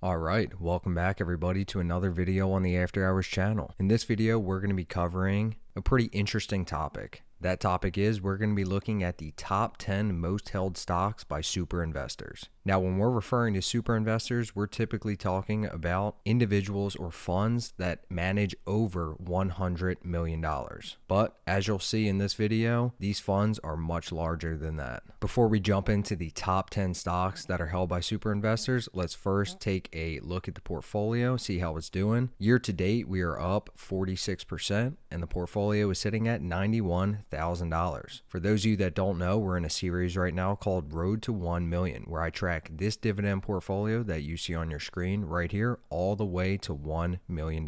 Alright, welcome back everybody to another video on the After Hours channel. In this video, we're going to be covering a pretty interesting topic. That topic is we're going to be looking at the top 10 most held stocks by super investors. Now, when we're referring to super investors, we're typically talking about individuals or funds that manage over $100 million. But as you'll see in this video, these funds are much larger than that. Before we jump into the top 10 stocks that are held by super investors, let's first take a look at the portfolio, see how it's doing. Year to date, we are up 46%, and the portfolio is sitting at $91,000. For those of you that don't know, we're in a series right now called Road to 1 Million, where I track this dividend portfolio that you see on your screen right here all the way to $1 million.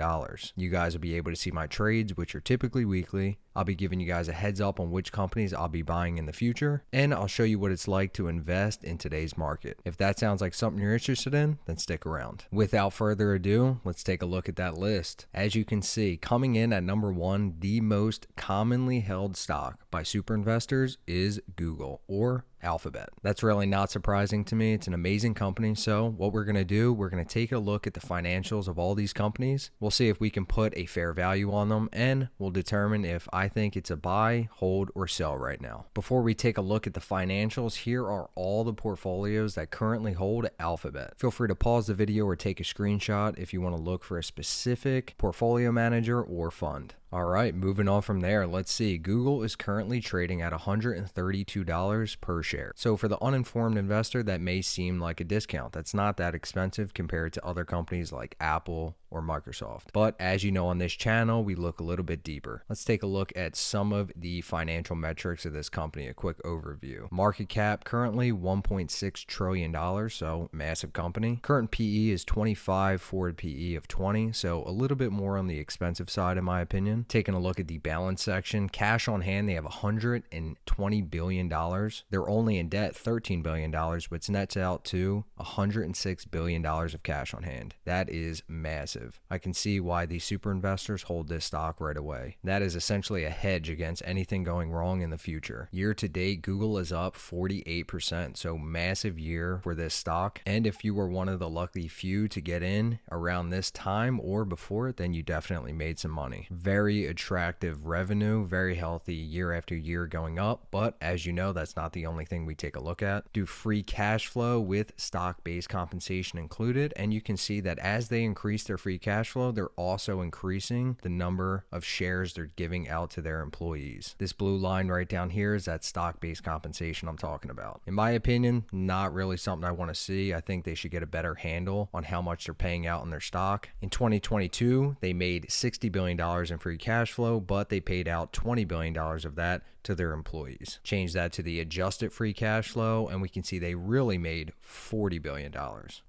You guys will be able to see my trades, which are typically weekly. I'll be giving you guys a heads up on which companies I'll be buying in the future, and I'll show you what it's like to invest in today's market. If that sounds like something you're interested in, then stick around. Without further ado, let's take a look at that list. As you can see, coming in at number 1, the most commonly held stock by super investors is Google, or Alphabet. That's really not surprising to me. It's an amazing company. So what we're going to do, we're going to take a look at the financials of all these companies. We'll see if we can put a fair value on them, and we'll determine if I think it's a buy, hold, or sell right now. Before we take a look at the financials, here are all the portfolios that currently hold Alphabet. Feel free to pause the video or take a screenshot if you want to look for a specific portfolio manager or fund. All right, moving on from there, let's see. Google is currently trading at $132 per share. So for the uninformed investor, that may seem like a discount. That's not that expensive compared to other companies like Apple or Microsoft. But as you know, on this channel, we look a little bit deeper. Let's take a look at some of the financial metrics of this company, a quick overview. Market cap currently $1.6 trillion, so massive company. Current PE is 25, forward PE of 20, so a little bit more on the expensive side in my opinion. Taking a look at the balance section, cash on hand, they have $120 billion. They're only in debt $13 billion, which nets out to $106 billion of cash on hand. That is massive. I can see why these super investors hold this stock right away. That is essentially a hedge against anything going wrong in the future. Year to date, Google is up 48%, so massive year for this stock. And if you were one of the lucky few to get in around this time or before, then you definitely made some money. Very attractive revenue, very healthy year after year going up. But as you know, that's not the only thing we take a look at. Do free cash flow with stock-based compensation included, and you can see that as they increase their free cash flow, they're also increasing the number of shares they're giving out to their employees. This blue line right down here is that stock-based compensation I'm talking about. In my opinion, not really something I want to see. I think they should get a better handle on how much they're paying out in their stock. In 2022, they made $60 billion in free cash flow, but they paid out $20 billion of that to their employees. Change that to the adjusted free cash flow, and we can see they really made $40 billion,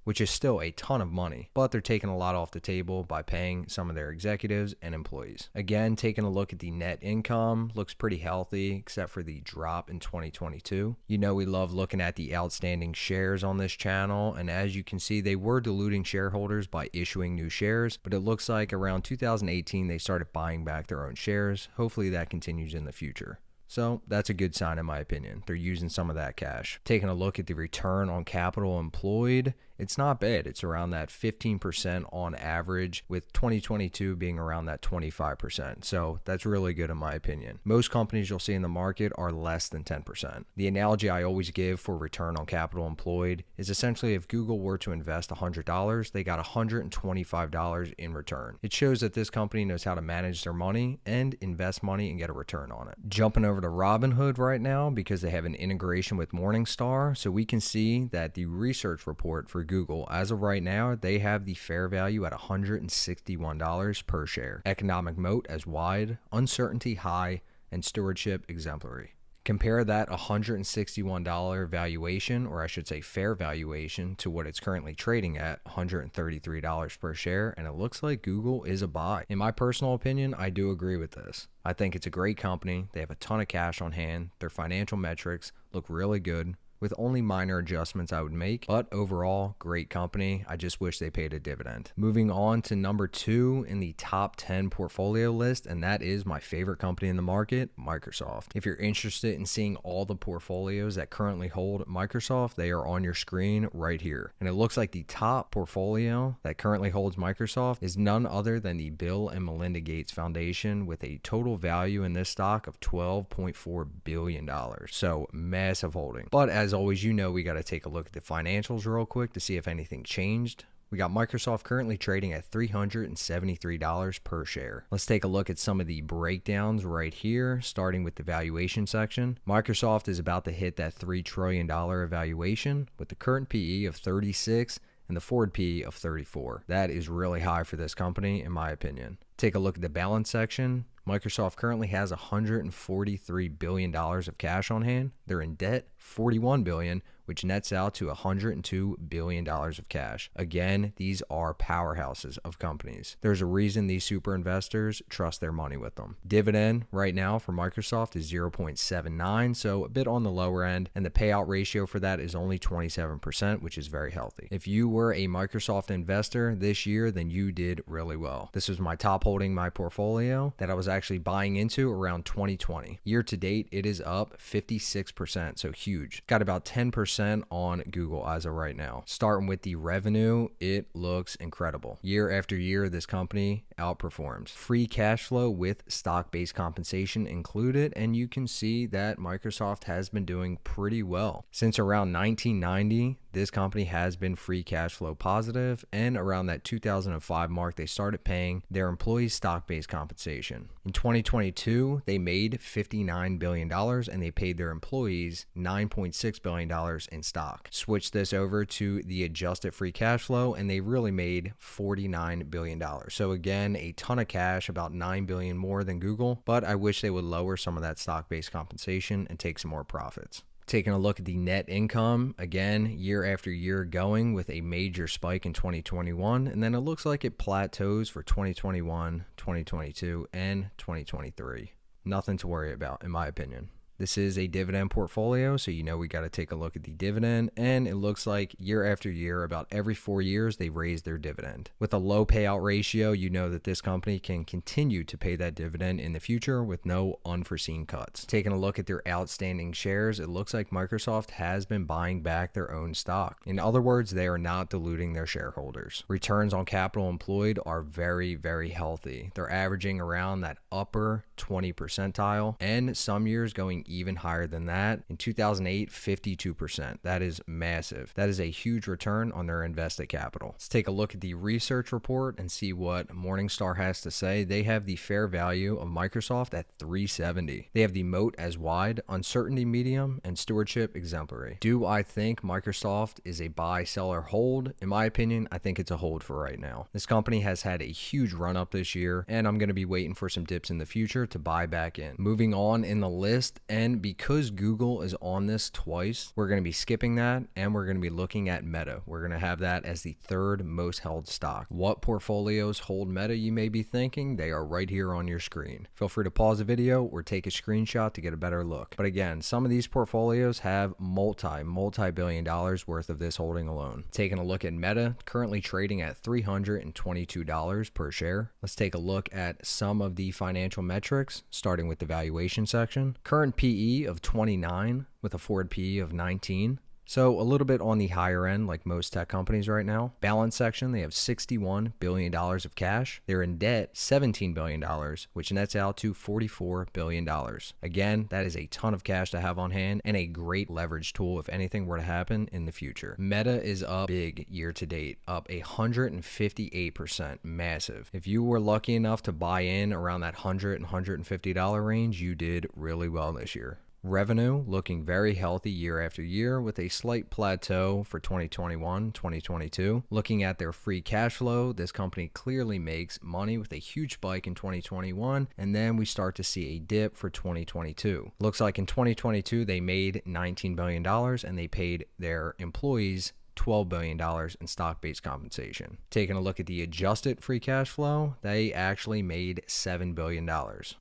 which is still a ton of money, but they're taking a lot off the table by paying some of their executives and employees. Again, taking a look at the net income, looks pretty healthy, except for the drop in 2022. You know, we love looking at the outstanding shares on this channel, and as you can see, they were diluting shareholders by issuing new shares, but it looks like around 2018, they started buying back their own shares. Hopefully that continues in the future. So that's a good sign in my opinion. They're using some of that cash. Taking a look at the return on capital employed, it's not bad. It's around that 15% on average, with 2022 being around that 25%. So that's really good in my opinion. Most companies you'll see in the market are less than 10%. The analogy I always give for return on capital employed is essentially if Google were to invest $100, they got $125 in return. It shows that this company knows how to manage their money and invest money and get a return on it. Jumping over to Robinhood right now because they have an integration with Morningstar, so we can see that the research report for Google, as of right now, they have the fair value at $161 per share. Economic moat as wide, uncertainty high, and stewardship exemplary. Compare that $161 valuation, or I should say fair valuation, to what it's currently trading at, $133 per share, and it looks like Google is a buy. In my personal opinion, I do agree with this. I think it's a great company. They have a ton of cash on hand. Their financial metrics look really good. with only minor adjustments I would make, but overall, great company. I just wish they paid a dividend. Moving on to number 2 in the top 10 portfolio list, and that is my favorite company in the market, Microsoft. If you're interested in seeing all the portfolios that currently hold Microsoft, they are on your screen right here. And it looks like the top portfolio that currently holds Microsoft is none other than the Bill and Melinda Gates Foundation, with a total value in this stock of $12.4 billion. So massive holding. But as always, you know, we got to take a look at the financials real quick to see if anything changed. We got Microsoft currently trading at $373 per share. Let's take a look at some of the breakdowns right here, starting with the valuation section. Microsoft is about to hit that $3 trillion valuation with the current PE of 36 and the forward PE of 34. That is really high for this company, in my opinion. Take a look at the balance section. Microsoft currently has $143 billion of cash on hand. They're in debt, $41 billion, which nets out to $102 billion of cash. Again, these are powerhouses of companies. There's a reason these super investors trust their money with them. Dividend right now for Microsoft is 0.79, so a bit on the lower end, and the payout ratio for that is only 27%, which is very healthy. If you were a Microsoft investor this year, then you did really well. This was my top holding, my portfolio, that I was actually buying into around 2020. Year to date, it is up 56%, so huge. Got about 10% on Google as of right now. Starting with the revenue, it looks incredible. Year after year, this company outperforms. Free cash flow with stock-based compensation included, and you can see that Microsoft has been doing pretty well. Since around 1990, this company has been free cash flow positive, and around that 2005 mark, they started paying their employees stock-based compensation. In 2022, they made $59 billion, and they paid their employees $9.6 billion in stock. Switch this over to the adjusted free cash flow, and they really made $49 billion. So again, a ton of cash, about $9 billion more than Google, but I wish they would lower some of that stock-based compensation and take some more profits. Taking a look at the net income, again, year after year going with a major spike in 2021, and then it looks like it plateaus for 2021, 2022, and 2023. Nothing to worry about, in my opinion. This is a dividend portfolio, so you know we got to take a look at the dividend, and it looks like year after year, about every 4 years, they raise their dividend. With a low payout ratio, you know that this company can continue to pay that dividend in the future with no unforeseen cuts. Taking a look at their outstanding shares, it looks like Microsoft has been buying back their own stock. In other words, they are not diluting their shareholders. Returns on capital employed are very, very healthy. They're averaging around that upper 20 percentile, and some years going even higher than that. In 2008, 52%. That is massive. That is a huge return on their invested capital. Let's take a look at the research report and see what Morningstar has to say. They have the fair value of Microsoft at 370. They have the moat as wide, uncertainty medium, and stewardship exemplary. Do I think Microsoft is a buy, sell, or hold? In my opinion, I think it's a hold for right now. This company has had a huge run up this year, and I'm going to be waiting for some dips in the future to buy back in. Moving on in the list, and because Google is on this twice, we're going to be skipping that, and we're going to be looking at Meta. We're going to have that as the third most held stock. What portfolios hold Meta, you may be thinking? They are right here on your screen. Feel free to pause the video or take a screenshot to get a better look. But again, some of these portfolios have multi-billion dollars worth of this holding alone. Taking a look at Meta, currently trading at $322 per share. Let's take a look at some of the financial metrics, starting with the valuation section. Current PE of 29 with a forward PE of 19. So a little bit on the higher end, like most tech companies right now. Balance section, they have $61 billion of cash. They're in debt, $17 billion, which nets out to $44 billion. Again, that is a ton of cash to have on hand and a great leverage tool if anything were to happen in the future. Meta is up big year to date, up 158%, massive. If you were lucky enough to buy in around that $100 and $150 range, you did really well this year. Revenue looking very healthy year after year with a slight plateau for 2021, 2022. Looking at their free cash flow, this company clearly makes money with a huge spike in 2021, and then we start to see a dip for 2022. Looks like in 2022 they made $19 billion and they paid their employees $12 billion in stock-based compensation. Taking a look at the adjusted free cash flow, they actually made $7 billion.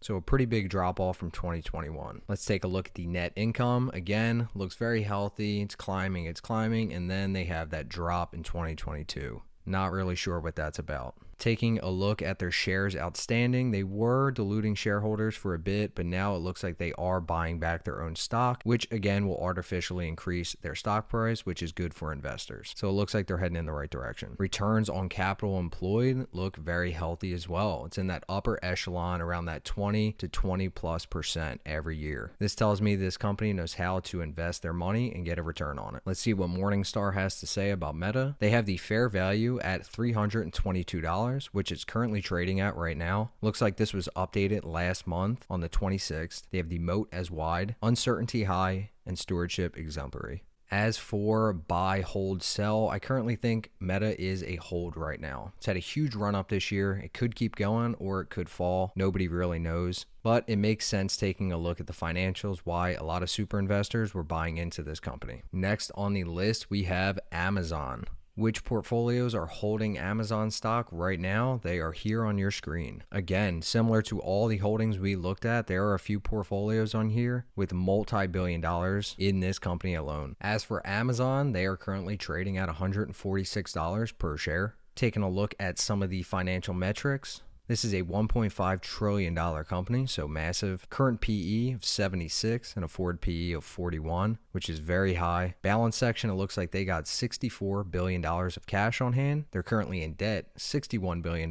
So a pretty big drop off from 2021. Let's take a look at the net income. Again, looks very healthy. It's climbing, and then they have that drop in 2022. Not really sure what that's about. Taking a look at their shares outstanding, they were diluting shareholders for a bit, but now it looks like they are buying back their own stock, which again will artificially increase their stock price, which is good for investors. So it looks like they're heading in the right direction. Returns on capital employed look very healthy as well. It's in that upper echelon around that 20 to 20+% every year. This tells me this company knows how to invest their money and get a return on it. Let's see what Morningstar has to say about Meta. They have the fair value at $322. Which it's currently trading at right now. Looks like this was updated last month on the 26th. They have the moat as wide, uncertainty high, and stewardship exemplary. As for buy, hold, sell, I currently think Meta is a hold right now. It's had a huge run up this year. It could keep going or it could fall. Nobody really knows. But it makes sense taking a look at the financials why a lot of super investors were buying into this company. Next on the list, we have Amazon. Which portfolios are holding Amazon stock right now? They are here on your screen. Again, similar to all the holdings we looked at, there are a few portfolios on here with multi-billion dollars in this company alone. As for Amazon, they are currently trading at $146 per share. Taking a look at some of the financial metrics, this is a $1.5 trillion company, so massive. Current PE of 76 and a forward PE of 41, which is very high. Balance section, it looks like they got $64 billion of cash on hand. They're currently in debt, $61 billion,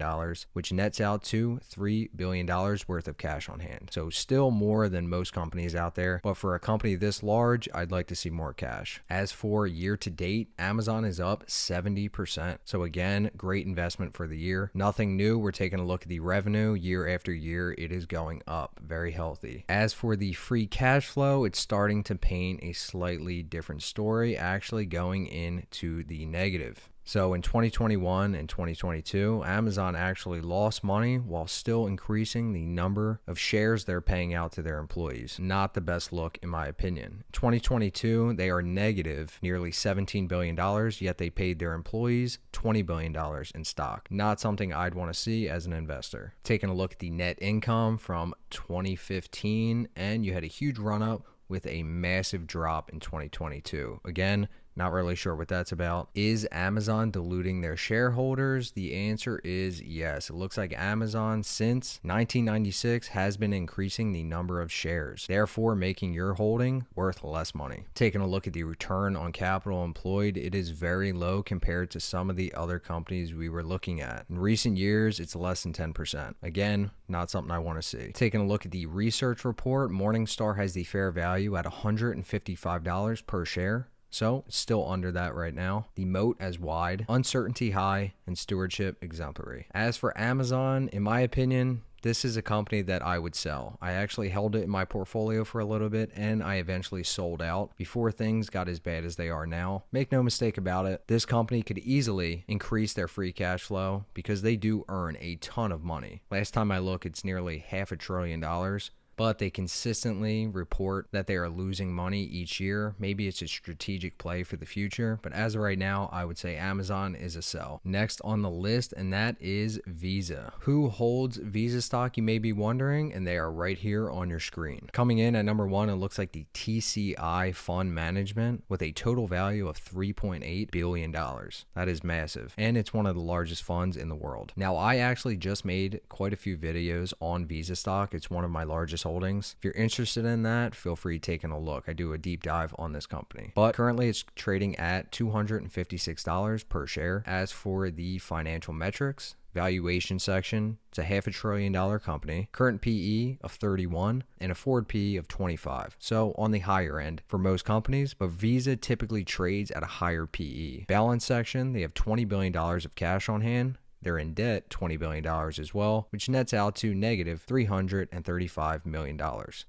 which nets out to $3 billion worth of cash on hand. So still more than most companies out there, but for a company this large, I'd like to see more cash. As for year to date, Amazon is up 70%. So again, great investment for the year. Nothing new. We're taking a look at the revenue year after year. It is going up, very healthy. As for the free cash flow, it's starting to paint a slightly different story, actually going into the negative. So in 2021 and 2022, Amazon actually lost money while still increasing the number of shares they're paying out to their employees. Not the best look in my opinion. 2022, they are negative nearly $17 billion, yet they paid their employees $20 billion in stock. Not something I'd want to see as an investor. Taking a look at the net income from 2015, and you had a huge run up with a massive drop in 2022. Again, not really sure what that's about. Is Amazon diluting their shareholders? The answer is yes. It looks like Amazon since 1996 has been increasing the number of shares, therefore making your holding worth less money. Taking a look at the return on capital employed, it is very low compared to some of the other companies we were looking at. In recent years, it's less than 10%. Again, not something I want to see. Taking a look at the research report, Morningstar has the fair value at $155 per share. So still under that right now. The moat as wide, uncertainty high, and stewardship exemplary. As for Amazon, in my opinion, this is a company that I would sell. I actually held it in my portfolio for a little bit and I eventually sold out before things got as bad as they are now. Make no mistake about it, this company could easily increase their free cash flow because they do earn a ton of money. Last time I looked, it's nearly $500 billion. But they consistently report that they are losing money each year. Maybe it's a strategic play for the future, but as of right now, I would say Amazon is a sell. Next on the list, and that is Visa. Who holds Visa stock, you may be wondering, and they are right here on your screen. Coming in at number one, it looks like the TCI Fund Management with a total value of $3.8 billion. That is massive, and it's one of the largest funds in the world. Now, I actually just made quite a few videos on Visa stock. It's one of my largest holdings. If you're interested in that, feel free taking a look. I do a deep dive on this company. But currently it's trading at $256 per share. As for the financial metrics, valuation section, it's a $500 billion company, current PE of 31 and a forward PE of 25. So on the higher end for most companies, but Visa typically trades at a higher PE. Balance section, they have $20 billion of cash on hand, They're in debt $20 billion as well, which nets out to negative $335 million.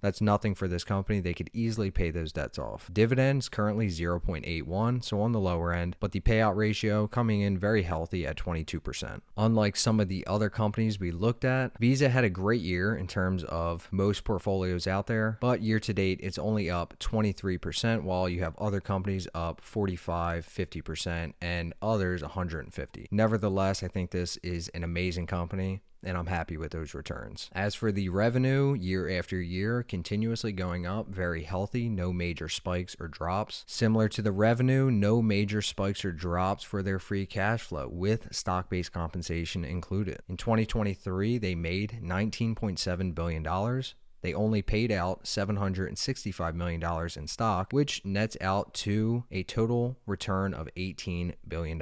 That's nothing for this company. They could easily pay those debts off. Dividends currently 0.81, so on the lower end, but the payout ratio coming in very healthy at 22%. Unlike some of the other companies we looked at, Visa had a great year in terms of most portfolios out there, but year to date it's only up 23%, while you have other companies up 45, 50%, and others 150. Nevertheless, I think this is an amazing company, and I'm happy with those returns. As for the revenue, year after year, continuously going up, very healthy, no major spikes or drops. Similar to the revenue, no major spikes or drops for their free cash flow, with stock-based compensation included. In 2023, they made $19.7 billion. They only paid out $765 million in stock, which nets out to a total return of $18 billion.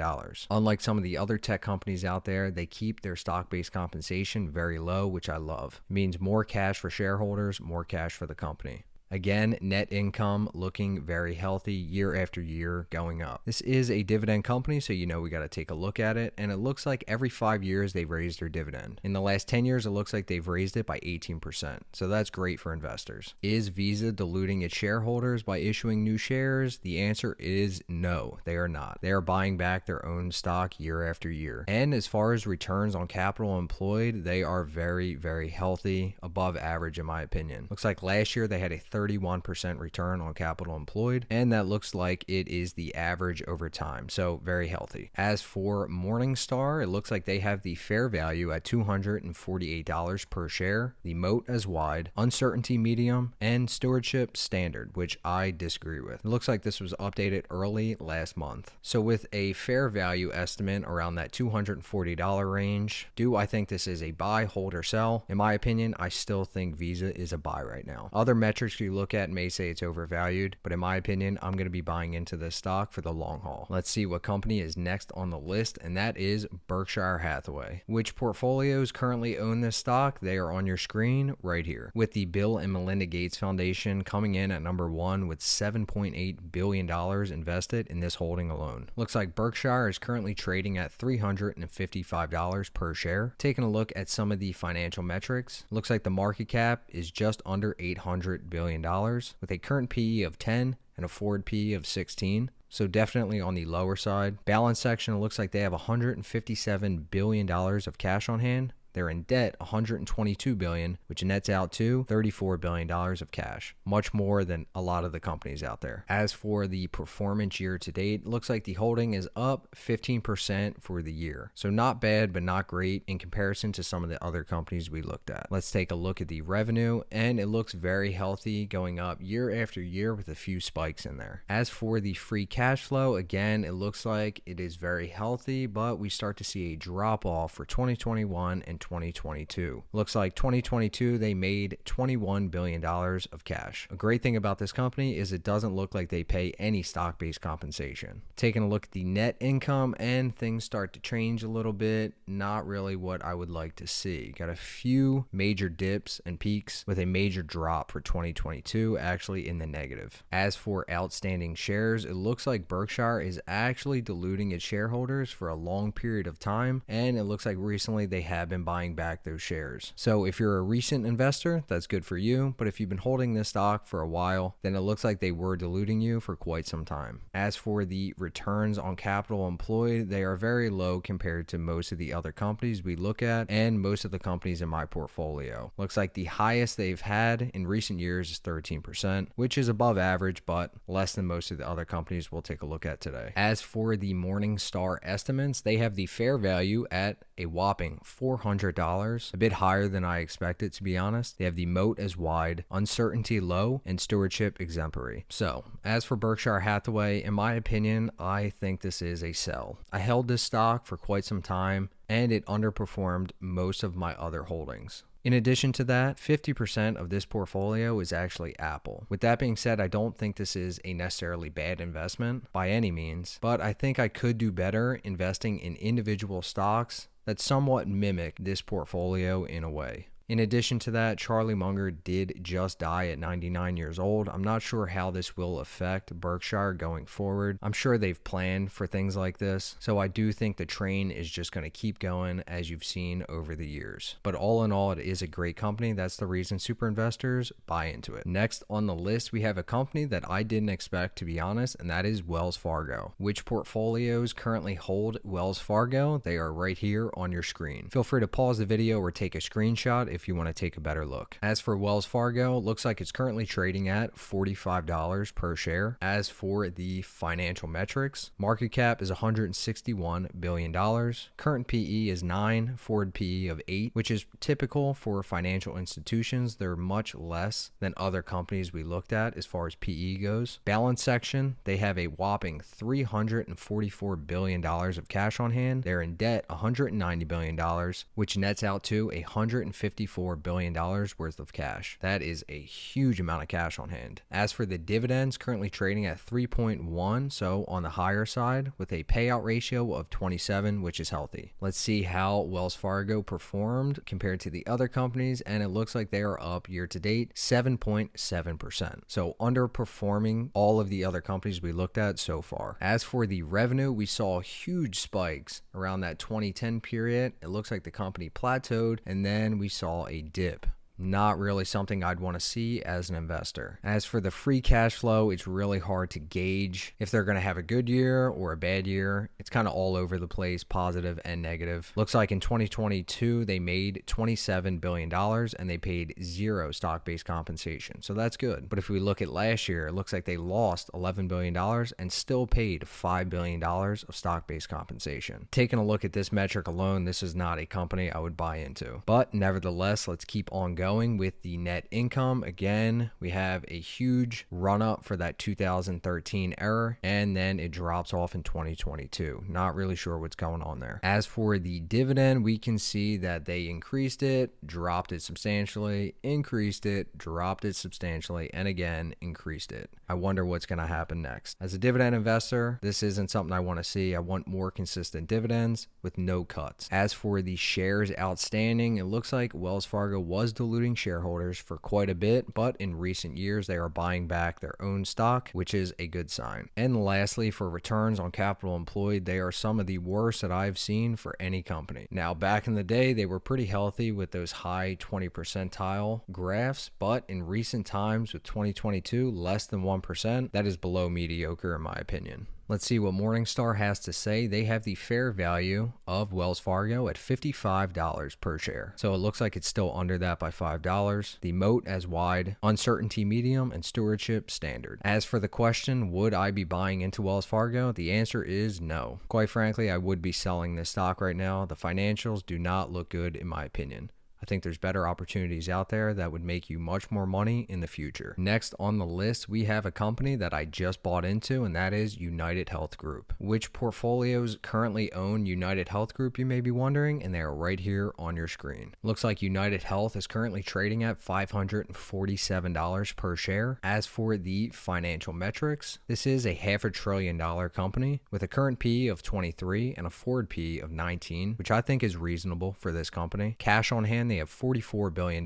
Unlike some of the other tech companies out there, they keep their stock-based compensation very low, which I love. It means more cash for shareholders, more cash for the company. Again, net income looking very healthy year after year, going up. This is a dividend company, so you know we got to take a look at it, and it looks like every 5 years they've raised their dividend. In the last 10 years, it looks like they've raised it by 18%, so that's great for investors. Is Visa diluting its shareholders by issuing new shares? The answer is no, they are not. They are buying back their own stock year after year. And as far as returns on capital employed, they are very, very healthy, above average in my opinion. Looks like last year they had a 31% return on capital employed, and that looks like it is the average over time, so very healthy. As for Morningstar, it looks like they have the fair value at $248 per share, the moat as wide, uncertainty medium, and stewardship standard, which I disagree with. It looks like this was updated early last month. So with a fair value estimate around that $240 range, do I think this is a buy, hold, or sell? In my opinion, I still think Visa is a buy right now. Other metrics you look at may say it's overvalued, but in my opinion, I'm going to be buying into this stock for the long haul. Let's see what company is next on the list, and that is Berkshire Hathaway. Which portfolios currently own this stock? They are on your screen right here, with the Bill and Melinda Gates Foundation coming in at number 1 with $7.8 billion invested in this holding alone. Looks like Berkshire is currently trading at $355 per share. Taking a look at some of the financial metrics, looks like the market cap is just under $800 billion, with a current PE of 10 and a forward PE of 16. So definitely on the lower side. Balance section, it looks like they have $157 billion of cash on hand. They're in debt $122 billion, which nets out to $34 billion of cash, much more than a lot of the companies out there. As for the performance year to date, it looks like the holding is up 15% for the year. So not bad, but not great in comparison to some of the other companies we looked at. Let's take a look at the revenue, and it looks very healthy, going up year after year with a few spikes in there. As for the free cash flow, again, it looks like it is very healthy, but we start to see a drop off for 2021 and 2022. Looks like 2022 they made $21 billion of cash. A great thing about this company is it doesn't look like they pay any stock-based compensation. Taking a look at the net income, and things start to change a little bit. Not really what I would like to see. Got a few major dips and peaks, with a major drop for 2022 actually in the negative. As for outstanding shares, it looks like Berkshire is actually diluting its shareholders for a long period of time, and it looks like recently they have been buying back those shares. So if you're a recent investor, that's good for you, but if you've been holding this stock for a while, then it looks like they were diluting you for quite some time. As for the returns on capital employed, they are very low compared to most of the other companies we look at and most of the companies in my portfolio. Looks like the highest they've had in recent years is 13%, which is above average, but less than most of the other companies we'll take a look at today. As for the Morningstar estimates, they have the fair value at a whopping $400, a bit higher than I expected, to be honest. They have the moat as wide, uncertainty low, and stewardship exemplary. So, as for Berkshire Hathaway, in my opinion, I think this is a sell. I held this stock for quite some time, and it underperformed most of my other holdings. In addition to that, 50% of this portfolio is actually Apple. With that being said, I don't think this is a necessarily bad investment by any means, but I think I could do better investing in individual stocks that somewhat mimic this portfolio in a way. In addition to that, Charlie Munger did just die at 99 years old. I'm not sure how this will affect Berkshire going forward. I'm sure they've planned for things like this, so I do think the train is just going to keep going as you've seen over the years. But all in all, it is a great company. That's the reason super investors buy into it. Next on the list, we have a company that I didn't expect, to be honest, and that is Wells Fargo. Which portfolios currently hold Wells Fargo? They are right here on your screen. Feel free to pause the video or take a screenshot if you want to take a better look. As for Wells Fargo, looks like it's currently trading at $45 per share. As for the financial metrics, market cap is $161 billion. Current PE is 9, forward PE of 8, which is typical for financial institutions. They're much less than other companies we looked at as far as PE goes. Balance section, they have a whopping $344 billion of cash on hand. They're in debt $190 billion, which nets out to $154 billion worth of cash. That is a huge amount of cash on hand. As for the dividends, currently trading at 3.1, so on the higher side, with a payout ratio of 27, which is healthy. Let's see how Wells Fargo performed compared to the other companies, and it looks like they are up year to date 7.7%. So underperforming all of the other companies we looked at so far. As for the revenue, we saw huge spikes around that 2010 period. It looks like the company plateaued, and then we saw a dip. Not really something I'd want to see as an investor. As for the free cash flow, it's really hard to gauge if they're going to have a good year or a bad year. It's kind of all over the place, positive and negative. Looks like in 2022, they made $27 billion and they paid 0 stock-based compensation. So that's good. But if we look at last year, it looks like they lost $11 billion and still paid $5 billion of stock-based compensation. Taking a look at this metric alone, this is not a company I would buy into. But nevertheless, let's keep on going with the net income. Again, we have a huge run up for that 2013 era, and then it drops off in 2022. Not really sure what's going on there. As for the dividend, we can see that they increased it, dropped it substantially, increased it, dropped it substantially, and again, increased it. I wonder what's going to happen next. As a dividend investor, this isn't something I want to see. I want more consistent dividends with no cuts. As for the shares outstanding, it looks like Wells Fargo was diluting shareholders for quite a bit, but in recent years they are buying back their own stock, which is a good sign. And lastly, for returns on capital employed, they are some of the worst that I've seen for any company. Now, back in the day, they were pretty healthy with those high 20 percentile graphs, but in recent times with 2022, less than 1%, that is below mediocre in my opinion. Let's see what Morningstar has to say. They have the fair value of Wells Fargo at $55 per share. So it looks like it's still under that by $5. The moat as wide, uncertainty medium, and stewardship standard. As for the question, would I be buying into Wells Fargo? The answer is no. Quite frankly, I would be selling this stock right now. The financials do not look good in my opinion. I think there's better opportunities out there that would make you much more money in the future. Next on the list, we have a company that I just bought into, and that is United Health Group. Which portfolios currently own United Health Group, you may be wondering, and they are right here on your screen. Looks like United Health is currently trading at $547 per share. As for the financial metrics, this is a $500 billion company with a current PE of 23 and a forward PE of 19, which I think is reasonable for this company. Cash on hand, they have $44 billion.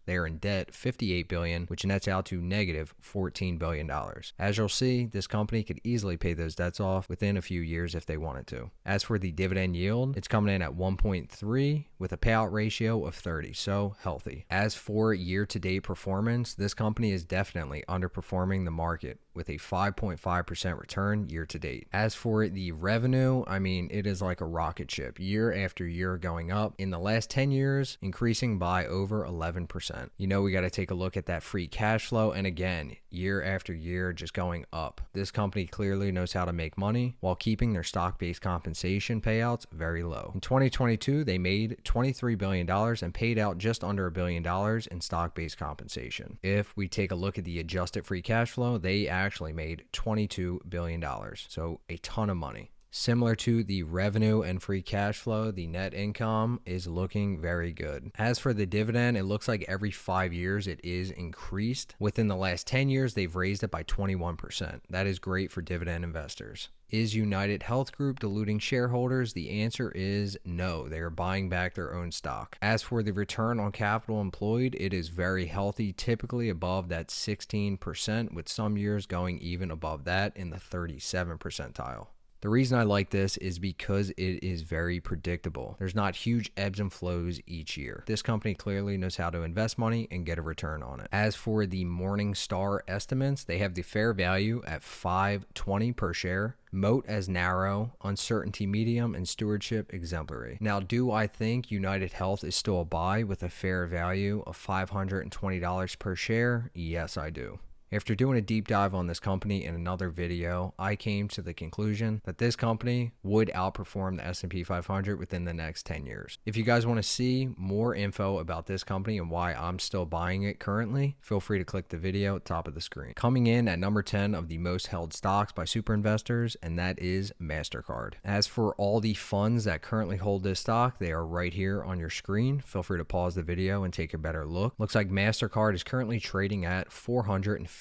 They are in debt $58 billion, which nets out to negative $14 billion. As you'll see, this company could easily pay those debts off within a few years if they wanted to. As for the dividend yield, it's coming in at 1.3 with a payout ratio of 30, so healthy. As for year-to-date performance, this company is definitely underperforming the market with a 5.5% return year-to-date. As for the revenue, I mean, it is like a rocket ship, year after year going up. In the last 10 years, increasing by over 11%. You know, we got to take a look at that free cash flow, and again, year after year just going up. This company clearly knows how to make money while keeping their stock-based compensation payouts very low. In 2022, they made $23 billion and paid out just under $1 billion in stock-based compensation. If we take a look at the adjusted free cash flow, they actually made $22 billion, so a ton of money. Similar to the revenue and free cash flow, the net income is looking very good. As for the dividend, it looks like every 5 years it is increased. Within the last 10 years, they've raised it by 21%. That is great for dividend investors. Is United Health Group diluting shareholders? The answer is no. They are buying back their own stock. As for the return on capital employed, it is very healthy, typically above that 16%, with some years going even above that in the 37th percentile. The reason I like this is because it is very predictable. There's not huge ebbs and flows each year. This company clearly knows how to invest money and get a return on it. As for the Morningstar estimates, they have the fair value at $5.20 per share, moat as narrow, uncertainty medium, and stewardship exemplary. Now, do I think United Health is still a buy with a fair value of $520 per share? Yes, I do. After doing a deep dive on this company in another video, I came to the conclusion that this company would outperform the S&P 500 within the next 10 years. If you guys want to see more info about this company and why I'm still buying it currently, feel free to click the video at the top of the screen. Coming in at number 10 of the most held stocks by super investors, and that is Mastercard. As for all the funds that currently hold this stock, they are right here on your screen. Feel free to pause the video and take a better look. Looks like Mastercard is currently trading at $415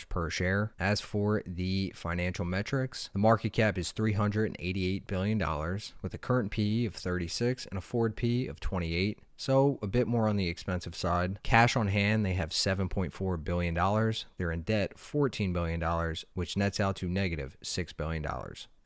per share. As for the financial metrics, the market cap is $388 billion with a current PE of 36 and a forward PE of 28. So a bit more on the expensive side. Cash on hand, they have $7.4 billion. They're in debt, $14 billion, which nets out to negative $6 billion.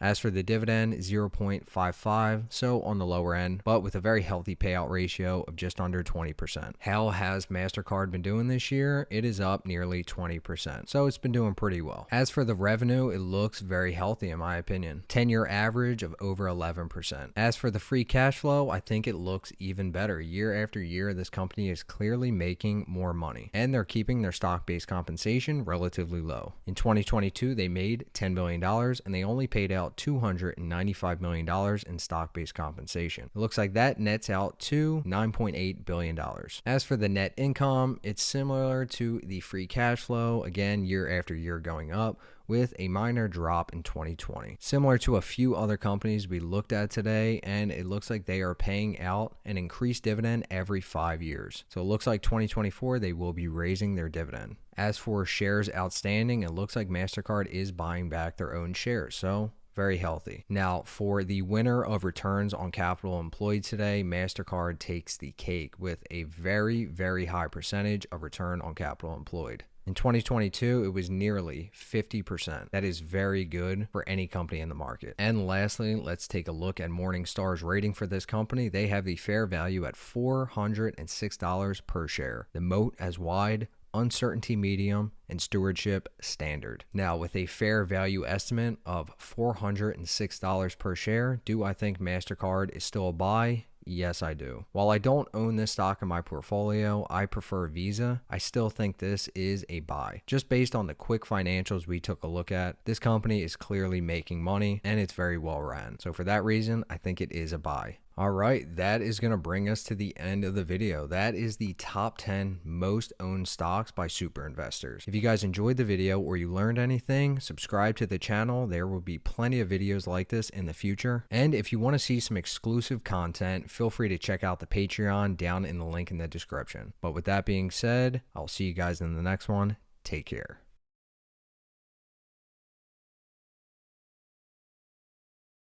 As for the dividend, 0.55, so on the lower end, but with a very healthy payout ratio of just under 20%. How has Mastercard been doing this year? It is up nearly 20%, so it's been doing pretty well. As for the revenue, it looks very healthy in my opinion. 10-year average of over 11%. As for the free cash flow, I think it looks even better. Year after year, this company is clearly making more money, and they're keeping their stock-based compensation relatively low. In 2022, they made $10 billion, and they only paid out $295 million in stock-based compensation. It looks like that nets out to $9.8 billion. As for the net income, it's similar to the free cash flow, again, year after year going up, with a minor drop in 2020. Similar to a few other companies we looked at today, and it looks like they are paying out an increased dividend every 5 years. So it looks like 2024, they will be raising their dividend. As for shares outstanding, it looks like Mastercard is buying back their own shares. So very healthy. Now, for the winner of returns on capital employed today, Mastercard takes the cake with a very, very high percentage of return on capital employed. In 2022, it was nearly 50%. That is very good for any company in the market. And lastly, let's take a look at Morningstar's rating for this company. They have the fair value at $406 per share. The moat as wide, uncertainty medium, and stewardship standard. Now, with a fair value estimate of $406 per share, do I think Mastercard is still a buy? Yes, I do. While I don't own this stock in my portfolio, I prefer Visa, I still think this is a buy. Just based on the quick financials we took a look at, this company is clearly making money and it's very well ran. So for that reason, I think it is a buy. All right, that is going to bring us to the end of the video. That is the top 10 most owned stocks by super investors. If you guys enjoyed the video or you learned anything, subscribe to the channel. There will be plenty of videos like this in the future. And if you want to see some exclusive content, feel free to check out the Patreon down in the link in the description. But with that being said, I'll see you guys in the next one. Take care.